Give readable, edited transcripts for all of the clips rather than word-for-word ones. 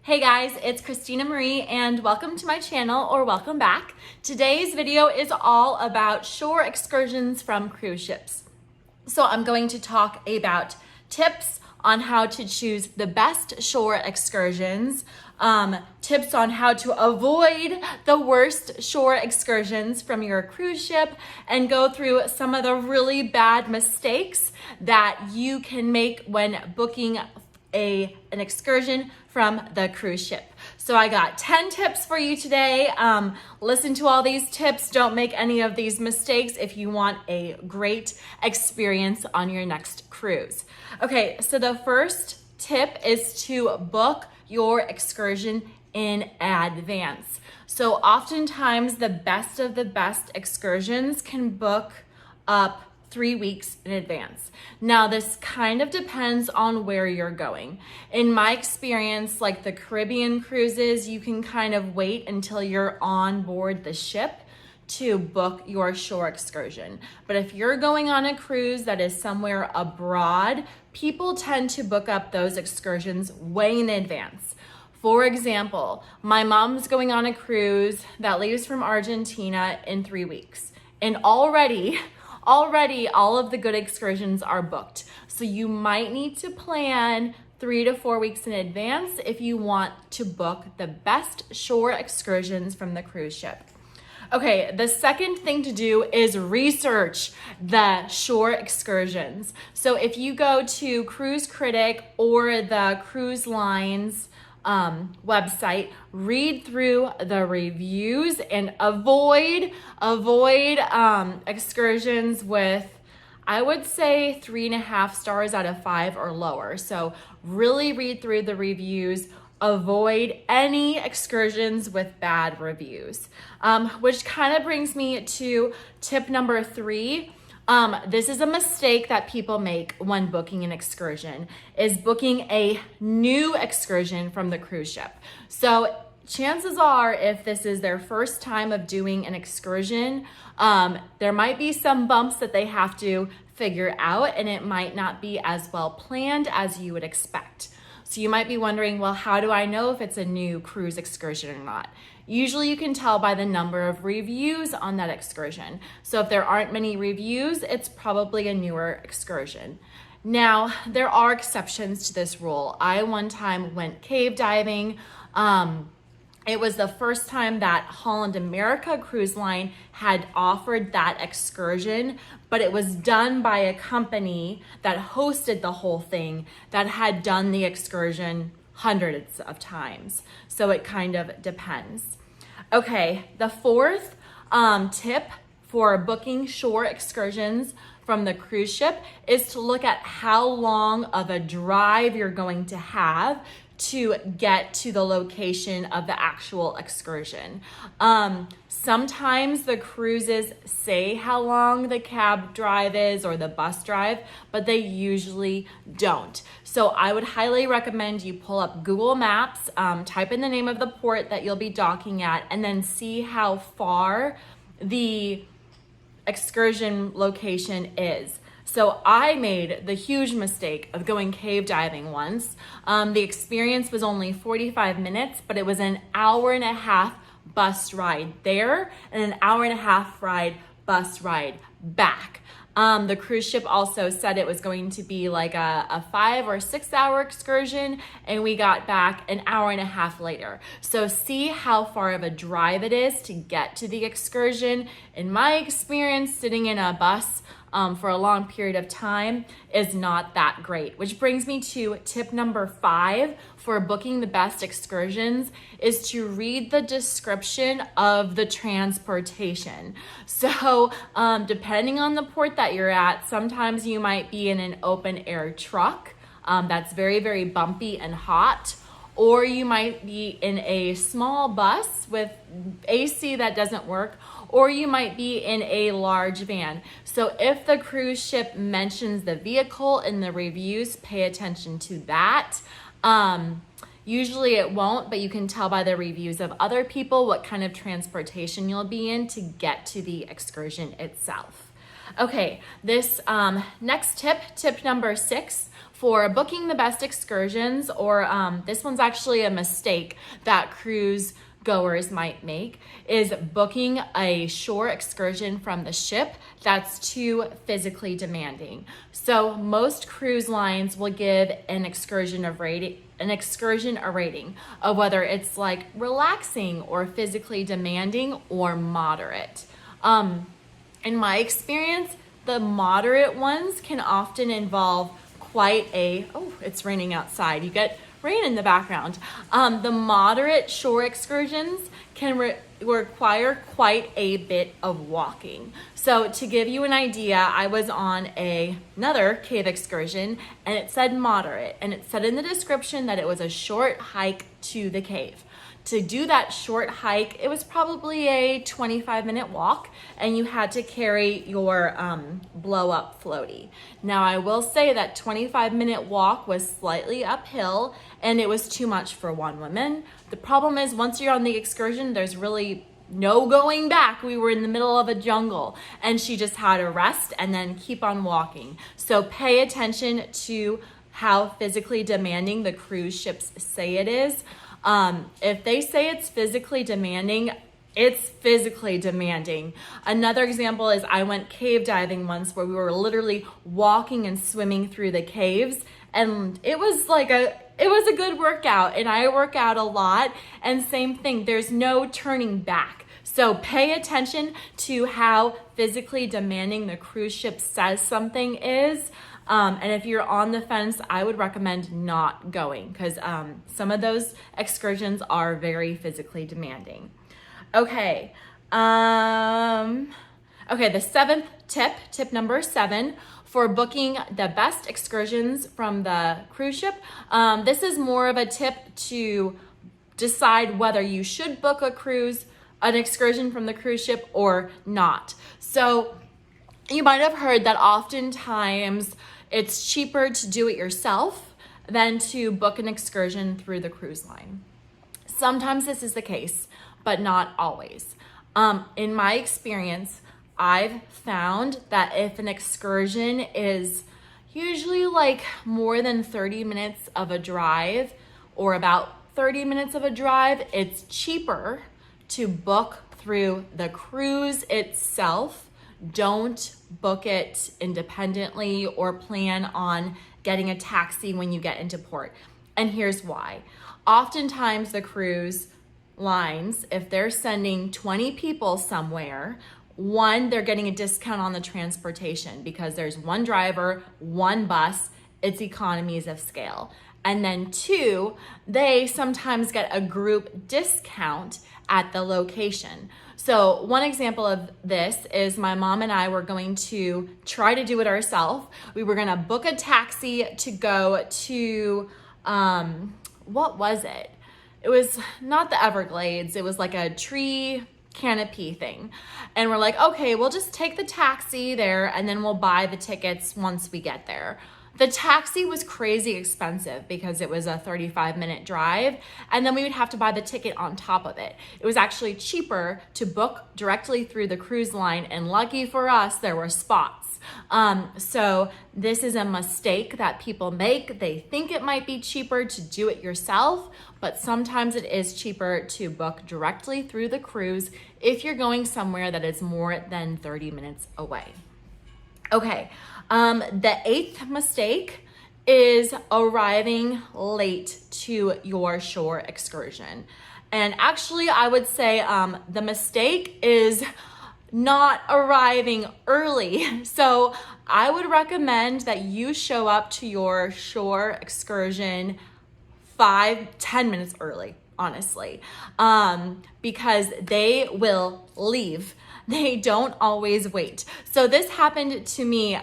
Hey guys, it's Christina Marie and welcome to my channel, or welcome back. Today's video is all about shore excursions from cruise ships. So I'm going to talk about tips on how to choose the best shore excursions, tips on how to avoid the worst shore excursions from your cruise ship, and go through some of the really bad mistakes that you can make when booking an excursion from the cruise ship. So I got 10 tips for you today. Listen to all these tips. Don't make any of these mistakes if you want a great experience on your next cruise. Okay, so the first tip is to book your excursion in advance. So oftentimes the best of the best excursions can book up 3 weeks in advance. Now, this kind of depends on where you're going. In my experience, like the Caribbean cruises, you can kind of wait until you're on board the ship to book your shore excursion. But if you're going on a cruise that is somewhere abroad, people tend to book up those excursions way in advance. For example, my mom's going on a cruise that leaves from Argentina in 3 weeks. And already all of the good excursions are booked. So you might need to plan 3 to 4 weeks in advance if you want to book the best shore excursions from the cruise ship. Okay, the second thing to do is research the shore excursions. So if you go to Cruise Critic or the cruise lines website, read through the reviews and avoid excursions with, I would say, 3.5 stars out of 5 or lower. So really read through the reviews. Avoid any excursions with bad reviews, which kind of brings me to tip number 3. This is a mistake that people make when booking an excursion, is booking a new excursion from the cruise ship. So chances are, if this is their first time of doing an excursion, there might be some bumps that they have to figure out, and it might not be as well planned as you would expect. So you might be wondering, well, how do I know if it's a new cruise excursion or not? Usually you can tell by the number of reviews on that excursion. So if there aren't many reviews, it's probably a newer excursion. Now, there are exceptions to this rule. I one time went cave diving. It was the first time that Holland America Cruise Line had offered that excursion, but it was done by a company that hosted the whole thing that had done the excursion hundreds of times. So it kind of depends. Okay, the fourth tip for booking shore excursions from the cruise ship is to look at how long of a drive you're going to have to get to the location of the actual excursion. Sometimes the cruises say how long the cab drive is or the bus drive, but they usually don't. So I would highly recommend you pull up Google Maps, type in the name of the port that you'll be docking at, and then see how far the excursion location is. So I made the huge mistake of going cave diving once. The experience was only 45 minutes, but it was an hour-and-a-half bus ride there and an hour-and-a-half bus ride back. The cruise ship also said it was going to be like a 5 or 6 hour excursion, and we got back an hour-and-a-half later. So see how far of a drive it is to get to the excursion. In my experience, sitting in a bus for a long period of time is not that great. Which brings me to tip number 5 for booking the best excursions, is to read the description of the transportation. So depending on the port that you're at, sometimes you might be in an open air truck that's very, very bumpy and hot, or you might be in a small bus with AC that doesn't work, or you might be in a large van. So if the cruise ship mentions the vehicle in the reviews, pay attention to that. Usually it won't, but you can tell by the reviews of other people what kind of transportation you'll be in to get to the excursion itself. Okay, this next tip number 6 for booking the best excursions, or this one's actually a mistake that cruise goers might make, is booking a shore excursion from the ship that's too physically demanding. So most cruise lines will give an excursion a rating of whether it's like relaxing or physically demanding or moderate. In my experience, the moderate ones can often involve it's raining outside. You get rain in the background. The moderate shore excursions can require quite a bit of walking. So to give you an idea, I was on another cave excursion and it said moderate, and it said in the description that it was a short hike to the cave. To do that short hike, it was probably a 25-minute walk, and you had to carry your blow-up floaty. Now, I will say that 25-minute walk was slightly uphill, and it was too much for one woman. The problem is, once you're on the excursion, there's really no going back. We were in the middle of a jungle, and she just had to rest and then keep on walking. So pay attention to how physically demanding the cruise ships say it is. If they say it's physically demanding, it's physically demanding. Another example is I went cave diving once where we were literally walking and swimming through the caves, and it was a good workout, and I work out a lot, and same thing, there's no turning back. So pay attention to how physically demanding the cruise ship says something is. And if you're on the fence, I would recommend not going, because some of those excursions are very physically demanding. Okay. The 7th tip number 7 for booking the best excursions from the cruise ship. This is more of a tip to decide whether you should book an excursion from the cruise ship or not. So you might have heard that oftentimes it's cheaper to do it yourself than to book an excursion through the cruise line. Sometimes this is the case, but not always. In my experience, I've found that if an excursion is usually like more than 30 minutes of a drive, or about 30 minutes of a drive, it's cheaper to book through the cruise itself. Don't book it independently or plan on getting a taxi when you get into port. And here's why. Oftentimes the cruise lines, if they're sending 20 people somewhere, one, they're getting a discount on the transportation because there's one driver, one bus, it's economies of scale. And then 2, they sometimes get a group discount at the location. So one example of this is my mom and I were going to try to do it ourselves. We were gonna book a taxi to go to, what was it? It was not the Everglades, it was like a tree canopy thing. And we're like, okay, we'll just take the taxi there and then we'll buy the tickets once we get there. The taxi was crazy expensive because it was a 35-minute drive, and then we would have to buy the ticket on top of it. It was actually cheaper to book directly through the cruise line, and lucky for us, there were spots. So this is a mistake that people make. They think it might be cheaper to do it yourself, but sometimes it is cheaper to book directly through the cruise if you're going somewhere that is more than 30 minutes away. Okay, the 8th mistake is arriving late to your shore excursion. And actually, I would say the mistake is not arriving early. So I would recommend that you show up to your shore excursion 5-10 minutes early, honestly, because they will leave. They don't always wait. So this happened to me.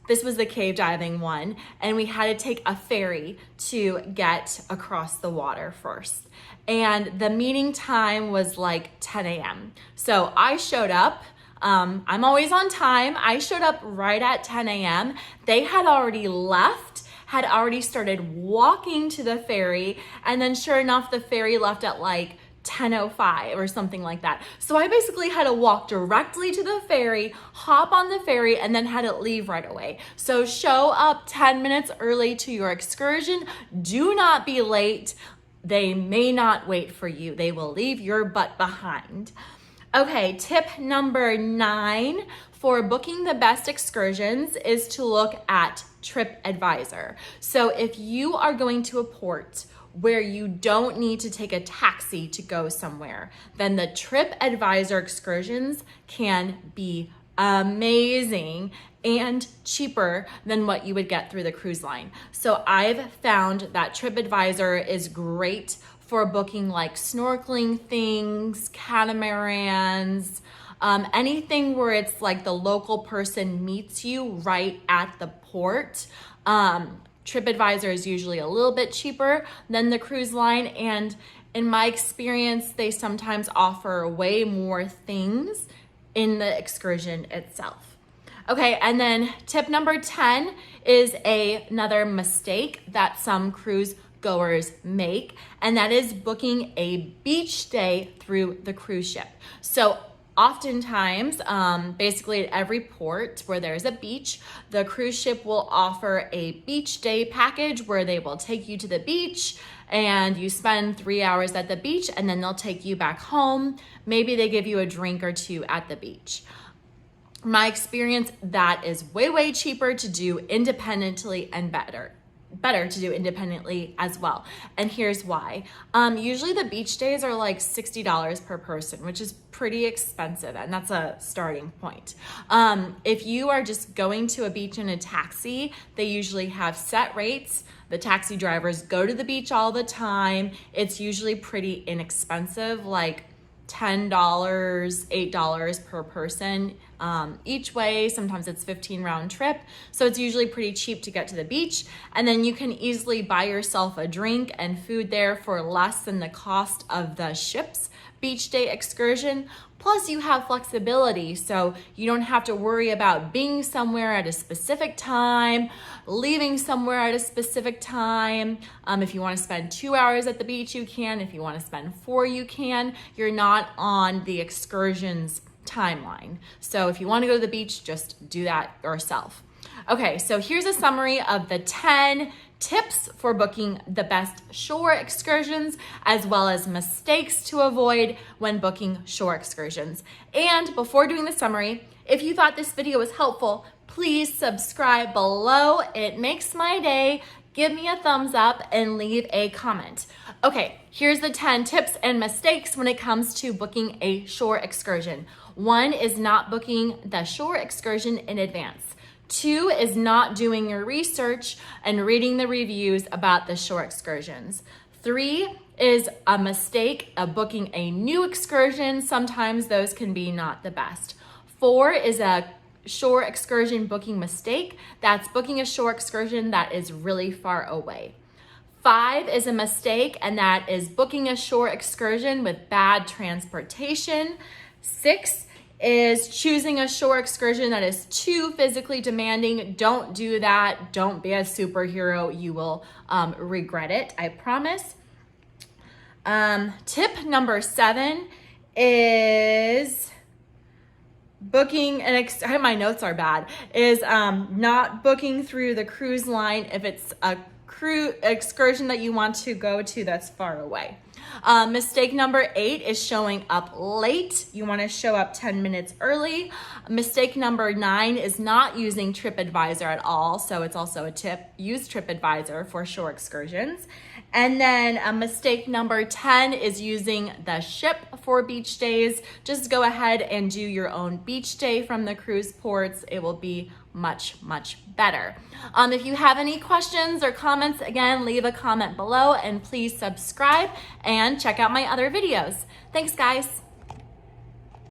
This was the cave diving one, and we had to take a ferry to get across the water first. And the meeting time was like 10 a.m. So I showed up. I'm always on time. I showed up right at 10 a.m. They had already left, had already started walking to the ferry, and then sure enough, the ferry left at like 10:05 or something like that. So I basically had to walk directly to the ferry, hop on the ferry, and then had to leave right away. So show up 10 minutes early to your excursion. Do not be late. They may not wait for you. They will leave your butt behind. Okay, tip number 9 for booking the best excursions is to look at TripAdvisor. So if you are going to a port where you don't need to take a taxi to go somewhere, then the TripAdvisor excursions can be amazing and cheaper than what you would get through the cruise line. So I've found that TripAdvisor is great for booking like snorkeling things, catamarans, anything where it's like the local person meets you right at the port. TripAdvisor is usually a little bit cheaper than the cruise line, and in my experience, they sometimes offer way more things in the excursion itself. Okay, and then tip number 10 is another mistake that some cruise goers make, and that is booking a beach day through the cruise ship. So oftentimes, basically at every port where there's a beach, the cruise ship will offer a beach day package where they will take you to the beach and you spend 3 hours at the beach and then they'll take you back home. Maybe they give you a drink or two at the beach. My experience, that is way, way cheaper to do independently and better to do independently as well. And here's why. Usually the beach days are like $60 per person, which is pretty expensive, and that's a starting point. If you are just going to a beach in a taxi, they usually have set rates. The taxi drivers go to the beach all the time. It's usually pretty inexpensive, like $10, $8 per person each way. Sometimes it's 15 round trip. So it's usually pretty cheap to get to the beach. And then you can easily buy yourself a drink and food there for less than the cost of the ship's beach day excursion. Plus you have flexibility, so you don't have to worry about being somewhere at a specific time, leaving somewhere at a specific time. If you want to spend 2 hours at the beach, you can. If you want to spend 4, you can. You're not on the excursions timeline. So if you want to go to the beach, just do that yourself. Okay, so here's a summary of the 10 tips for booking the best shore excursions, as well as mistakes to avoid when booking shore excursions. And before doing the summary, if you thought this video was helpful, please subscribe below. It makes my day. Give me a thumbs up and leave a comment. Okay, here's the 10 tips and mistakes when it comes to booking a shore excursion. 1 is not booking the shore excursion in advance. 2 is not doing your research and reading the reviews about the shore excursions. 3 is a mistake of booking a new excursion. Sometimes those can be not the best. 4 is a shore excursion booking mistake. That's booking a shore excursion that is really far away. 5 is a mistake, and that is booking a shore excursion with bad transportation. 6 is choosing a shore excursion that is too physically demanding. Don't do that. Don't be a superhero. You will regret it, I promise. Tip number 7 is booking my notes are bad, is not booking through the cruise line if it's a cruise excursion that you want to go to that's far away. Mistake number 8 is showing up late. You want to show up 10 minutes early. Mistake number 9 is not using TripAdvisor at all. So it's also a tip. Use TripAdvisor for shore excursions. And then mistake number 10 is using the ship for beach days. Just go ahead and do your own beach day from the cruise ports. It will be much, much better. If you have any questions or comments, again, leave a comment below and please subscribe and check out my other videos. Thanks, guys.